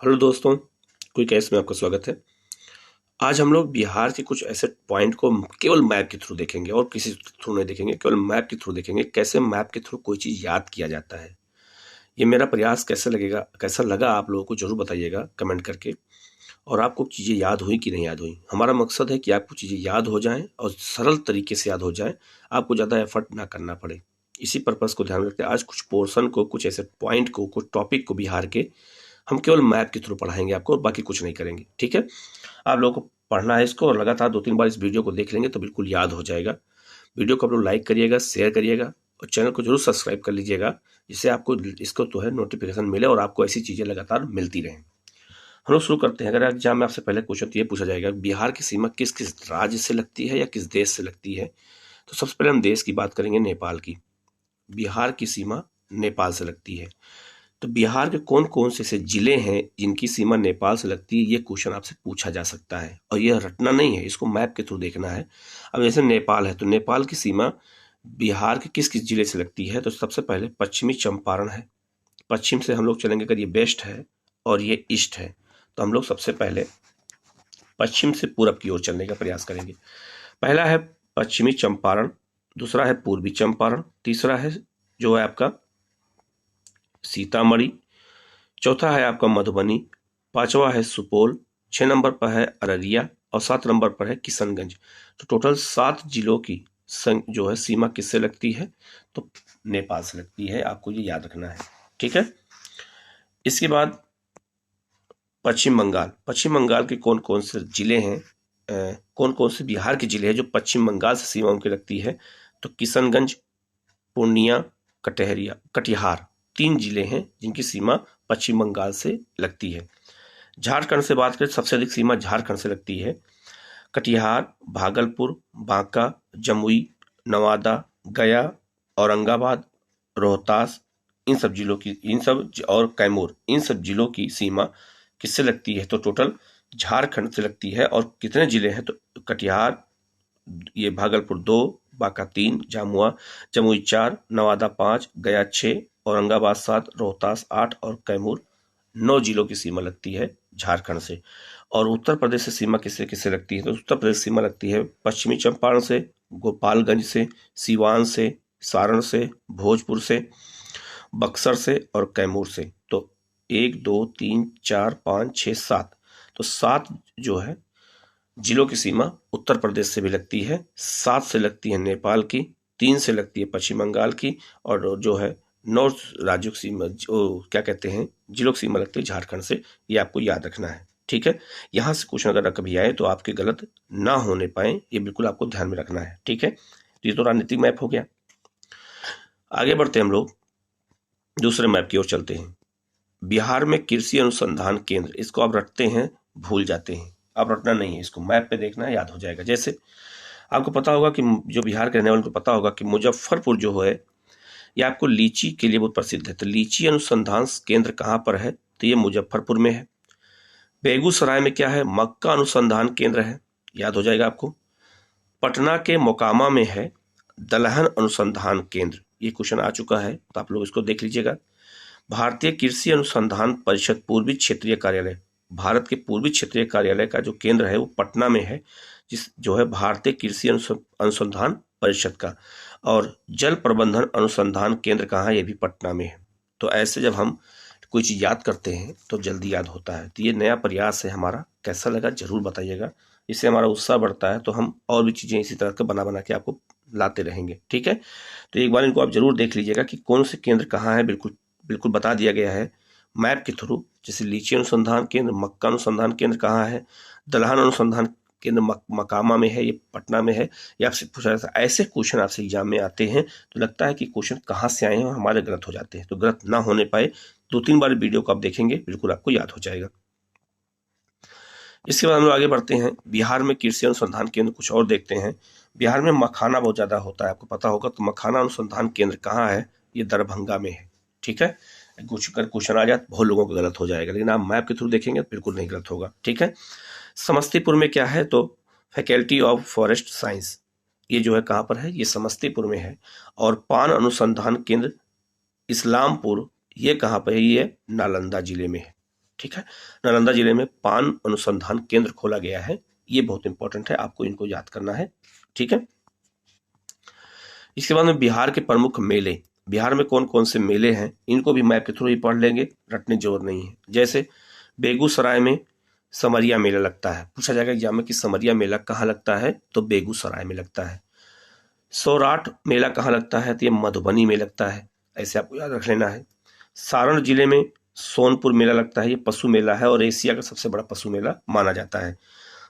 Hello दोस्तों, quick कैस में आपका स्वागत है। आज हम लोग बिहार के कुछ ऐसे पॉइंट को केवल मैप के थ्रू देखेंगे और किसी थ्रू नहीं देखेंगे, केवल मैप के थ्रू देखेंगे। कैसे मैप के थ्रू कोई चीज़ याद किया जाता है। ये मेरा प्रयास कैसा लगा आप लोगों को जरूर बताइएगा कमेंट करके। और आपको चीज़ें याद हुई कि नहीं याद हुई। हमारा मकसद है कि आपको चीज़ें याद हो जाएं और सरल तरीके से याद हो जाएं, आपको ज़्यादा एफर्ट ना करना पड़े। इसी पर्पज़ को ध्यान में रखते आज कुछ पोर्शन को, कुछ ऐसे पॉइंट को, कुछ टॉपिक को बिहार के हम केवल मैप के थ्रू पढ़ाएंगे आपको और बाकी कुछ नहीं करेंगे। ठीक है, आप लोगों को पढ़ना है इसको और लगातार 2-3 बार इस वीडियो को देख लेंगे तो बिल्कुल याद हो जाएगा। वीडियो को आप लोग लाइक करिएगा, शेयर करिएगा और चैनल को जरूर सब्सक्राइब कर लीजिएगा, जिससे आपको इसको तो है नोटिफिकेशन मिले और आपको ऐसी चीज़ें लगातार मिलती रहें। हम लोग शुरू करते हैं। अगर एग्जाम में आपसे पहले क्वेश्चन तो ये पूछा जाएगा, बिहार की सीमा किस किस राज्य से लगती है या किस देश से लगती है। तो सबसे पहले हम देश की बात करेंगे, नेपाल की। बिहार की सीमा नेपाल से लगती है। तो बिहार के कौन कौन से ऐसे जिले हैं जिनकी सीमा नेपाल से लगती है, ये क्वेश्चन आपसे पूछा जा सकता है। और यह रटना नहीं है, इसको मैप के थ्रू देखना है। अब जैसे नेपाल है तो नेपाल की सीमा बिहार के किस किस जिले से लगती है। तो सबसे पहले पश्चिमी चंपारण है। पश्चिम से हम लोग चलेंगे, अगर ये वेस्ट है और ये ईस्ट है तो हम लोग सबसे पहले पश्चिम से पूरब की ओर चलने का प्रयास करेंगे। पहला है पश्चिमी चंपारण, दूसरा है पूर्वी चंपारण, तीसरा है जो है आपका सीतामढ़ी, चौथा है आपका मधुबनी, पांचवा है सुपौल, 6 नंबर पर है अररिया और 7 नंबर पर है किशनगंज। तो टोटल 7 जिलों की जो है सीमा किससे लगती है, तो नेपाल से लगती है। आपको ये याद रखना है, ठीक है। इसके बाद पश्चिम बंगाल। पश्चिम बंगाल के कौन कौन से जिले हैं, कौन कौन से बिहार के जिले हैं जो पश्चिम बंगाल से सीमा उनकी लगती है। तो किशनगंज, पूर्णिया, कटिहार 3 जिले हैं जिनकी सीमा पश्चिम बंगाल से लगती है। झारखंड से बात करें, सबसे अधिक सीमा झारखंड से लगती है। कटिहार, भागलपुर, बांका, जमुई, नवादा, गया, औरंगाबाद, रोहतास, इन सब और कैमूर, इन सब जिलों की सीमा किससे लगती है, तो टोटल झारखंड से लगती है। और कितने जिले हैं, तो कटिहार, ये भागलपुर 2, बांका 3, जमुई 4, नवादा 5, गया 6, औरंगाबाद 7, रोहतास 8 और कैमूर 9 जिलों की सीमा लगती है झारखंड से। और उत्तर प्रदेश से सीमा किससे किससे लगती है, तो उत्तर प्रदेश सीमा लगती है पश्चिमी चंपारण से, गोपालगंज से, सिवान से, सारण से, भोजपुर से, बक्सर से और कैमूर से। तो 1 2 3 4 5 6 7, तो 7 जो है जिलों की सीमा उत्तर प्रदेश से भी लगती है। 7 से लगती है नेपाल की, 3 से लगती है पश्चिम बंगाल की और जो है 9 राज्यों की सीमा, जो क्या कहते हैं, जिलों की सीमा लगती है झारखंड से। ये आपको याद रखना है, ठीक है। यहाँ से क्वेश्चन अगर कभी आए तो आपके गलत ना होने पाए, ये बिल्कुल आपको ध्यान में रखना है, ठीक है। तो ये तो राजनीतिक मैप हो गया। आगे बढ़ते हम लोग दूसरे मैप की ओर चलते हैं। बिहार में कृषि अनुसंधान केंद्र, इसको आप रटते हैं भूल जाते हैं, आप रटना नहीं है, इसको मैप पे देखना है, याद हो जाएगा। जैसे आपको पता होगा कि जो बिहार के रहने वालों को पता होगा कि मुजफ्फरपुर जो है ये आपको लीची के लिए बहुत प्रसिद्ध है। तो लीची अनुसंधान केंद्र कहाँ पर है, तो ये मुजफ्फरपुर में है। बेगूसराय में क्या है, मक्का अनुसंधान केंद्र है, याद हो जाएगा आपको। पटना के मोकामा में है दलहन अनुसंधान केंद्र, ये क्वेश्चन आ चुका है तो आप लोग इसको देख लीजिएगा। भारतीय कृषि अनुसंधान परिषद पूर्वी क्षेत्रीय कार्यालय, भारत के पूर्वी क्षेत्रीय कार्यालय का जो केंद्र है वो पटना में है, जिस जो है भारतीय कृषि अनुसंधान परिषद का। और जल प्रबंधन अनुसंधान केंद्र कहाँ है, ये भी पटना में है। तो ऐसे जब हम कोई चीज़ याद करते हैं तो जल्दी याद होता है। तो ये नया प्रयास है हमारा, कैसा लगा जरूर बताइएगा, इससे हमारा उत्साह बढ़ता है। तो हम और भी चीज़ें इसी तरह के बना बना के आपको लाते रहेंगे, ठीक है। तो एक बार इनको आप जरूर देख लीजिएगा कि कौन से केंद्र कहाँ है, बिल्कुल बिल्कुल बता दिया गया है मैप के थ्रू। जैसे लीची अनुसंधान केंद्र, मक्का अनुसंधान केंद्र कहाँ है, दलहन अनुसंधान केंद्र मकामा में है, ये पटना में है। ये आपसे पूछा जाता है। ऐसे क्वेश्चन आपसे एग्जाम में आते हैं तो लगता है कि क्वेश्चन कहाँ से आए हैं और हमारे गलत हो जाते हैं। तो गलत ना होने पाए 2-3 बार वीडियो को आप देखेंगे, बिल्कुल आपको याद हो जाएगा। इसके बाद हम लोग आगे बढ़ते हैं। बिहार में कृषि अनुसंधान केंद्र कुछ और देखते हैं। बिहार में मखाना बहुत ज़्यादा होता है, आपको पता होगा। तो मखाना अनुसंधान केंद्र कहाँ है, ये दरभंगा में है, ठीक है। कुछ कर क्वेश्चन आ जाए बहुत लोगों को गलत हो जाएगा, लेकिन आप मैप के थ्रू देखेंगे तो बिल्कुल नहीं गलत होगा, ठीक है। समस्तीपुर में क्या है, तो फैकल्टी ऑफ फॉरेस्ट साइंस, ये जो है कहाँ पर है, ये समस्तीपुर में है। और पान अनुसंधान केंद्र इस्लामपुर, ये कहाँ पर है, ये नालंदा जिले में है, ठीक है। नालंदा जिले में पान अनुसंधान केंद्र खोला गया है, ये बहुत इंपॉर्टेंट है, आपको इनको याद करना है। ठीक है। इसके बाद में बिहार के प्रमुख मेले, बिहार में कौन कौन से मेले हैं इनको भी मैप के थ्रू ही पढ़ लेंगे, रटने जोर नहीं है। जैसे बेगूसराय में समरिया मेला लगता है, पूछा जाएगा एग्जाम में कि समरिया मेला कहाँ लगता है, तो बेगूसराय में लगता है। सौराठ मेला कहाँ लगता है, तो ये मधुबनी में लगता है, ऐसे आपको याद रख लेना है। सारण जिले में सोनपुर मेला लगता है, ये पशु मेला है और एशिया का सबसे बड़ा पशु मेला माना जाता है।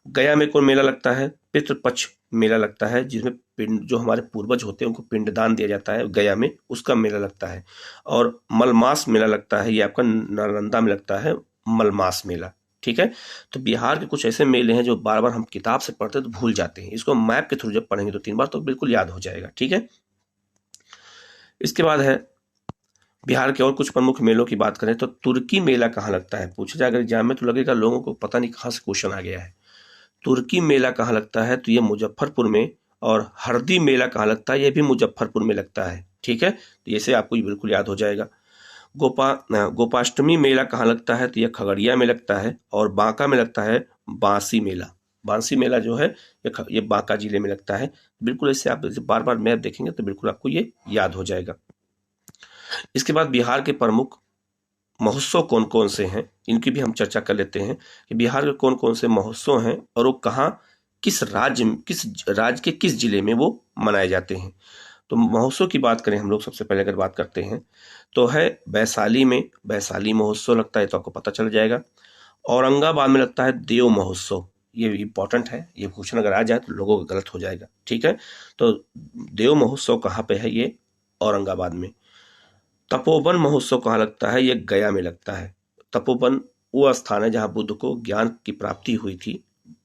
गया में कौन मेला लगता है, पितृपक्ष मेला लगता है, जिसमें पिंड जो हमारे पूर्वज होते हैं उनको पिंडदान दिया जाता है, गया में उसका मेला लगता है। और मलमास मेला लगता है, ये आपका नालंदा में लगता है, मलमास मेला। ठीक है। तो बिहार के कुछ ऐसे मेले हैं जो बार बार हम किताब से पढ़ते हैं तो भूल जाते हैं, इसको मैप के थ्रू जब पढ़ेंगे तो 3 बार तो बिल्कुल याद हो जाएगा। ठीक है। इसके बाद है बिहार के और कुछ प्रमुख मेलों की बात करें तो तुर्की मेला कहाँ लगता है, पूछा जाएगा एग्जाम में तो लगेगा लोगों को पता नहीं कहाँ से क्वेश्चन आ गया है। तुर्की मेला कहाँ लगता है, तो ये मुजफ्फरपुर में। और हरदी मेला कहाँ लगता है, ये भी मुजफ्फरपुर में लगता है। ठीक है। तो ये आपको ये बिल्कुल याद हो जाएगा। गोपाष्टमी मेला कहाँ लगता है, तो ये खगड़िया में लगता है। और बांका में लगता है बांसी मेला, बांसी मेला जो है ये बांका जिले में लगता है। बिल्कुल ऐसे आप बार बार मैप देखेंगे तो बिल्कुल आपको ये याद हो जाएगा। इसके बाद बिहार के प्रमुख महोत्सव कौन कौन से हैं इनकी भी हम चर्चा कर लेते हैं कि बिहार के कौन कौन से महोत्सव हैं और वो कहाँ किस राज्य के किस जिले में वो मनाए जाते हैं। तो महोत्सव की बात करें हम लोग सबसे पहले अगर बात करते हैं तो है वैशाली में वैशाली महोत्सव लगता है, तो आपको पता चल जाएगा। औरंगाबाद में लगता है देव महोत्सव, ये इंपॉर्टेंट है, ये क्वेश्चन अगर आ जाए तो लोगों का गलत हो जाएगा। ठीक है। तो देव महोत्सव कहाँ पे है, ये औरंगाबाद में। तपोवन महोत्सव कहाँ लगता है, ये गया में लगता है। तपोवन वो स्थान है जहाँ बुद्ध को ज्ञान की प्राप्ति हुई थी,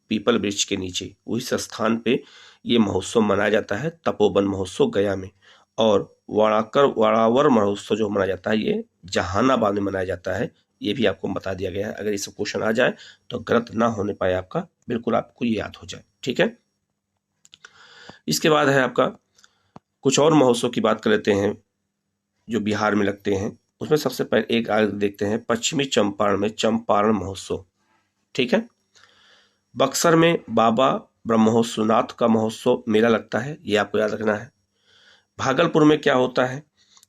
पीपल वृक्ष के नीचे, उस स्थान पे ये महोत्सव मनाया जाता है, तपोवन महोत्सव गया में। और वाड़ावर महोत्सव जो मनाया जाता है ये जहानाबाद में मनाया जाता है, ये भी आपको बता दिया गया है, अगर ये सब क्वेश्चन आ जाए तो गलत ना होने पाए आपका, बिल्कुल आपको ये याद हो जाए। ठीक है। इसके बाद है आपका कुछ और महोत्सव की बात कर लेते हैं जो बिहार में लगते हैं, उसमें सबसे पहले एक आगे देखते हैं पश्चिमी चंपारण में चंपारण महोत्सव। ठीक है। बक्सर में बाबा ब्रह्मोत्सवनाथ का महोत्सव मेला लगता है, ये आपको याद रखना है। भागलपुर में क्या होता है,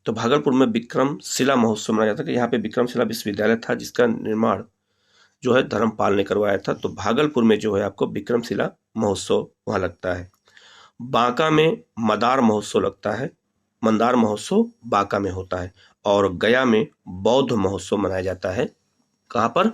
तो भागलपुर में विक्रमशिला महोत्सव मनाया जाता है, यहाँ पे विक्रमशिला विश्वविद्यालय था जिसका निर्माण जो है धर्मपाल ने करवाया था, तो भागलपुर में जो है आपको विक्रमशिला महोत्सव वहाँ लगता है। बांका में मदार महोत्सव लगता है, मंदार महोत्सव बांका में होता है। और गया में बौद्ध महोत्सव मनाया जाता है, कहाँ पर,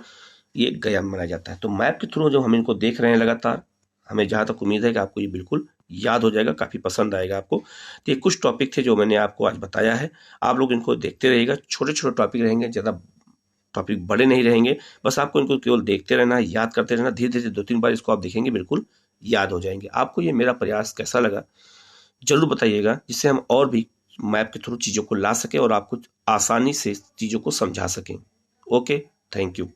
ये गया में मनाया जाता है। तो मैप के थ्रू जो हम इनको देख रहे हैं लगातार, हमें जहाँ तक उम्मीद है कि आपको ये बिल्कुल याद हो जाएगा, काफ़ी पसंद आएगा आपको। तो ये कुछ टॉपिक थे जो मैंने आपको आज बताया है, आप लोग इनको देखते रहिएगा, छोटे छोटे टॉपिक रहेंगे, ज़्यादा टॉपिक बड़े नहीं रहेंगे, बस आपको इनको केवल देखते रहना है, याद करते रहना, धीरे धीरे 2-3 बार इसको आप देखेंगे बिल्कुल याद हो जाएंगे। आपको ये मेरा प्रयास कैसा लगा जरूर बताइएगा, जिससे हम और भी मैप के थ्रू चीज़ों को ला सकें और आपको आसानी से चीज़ों को समझा सकें। Okay, thank you.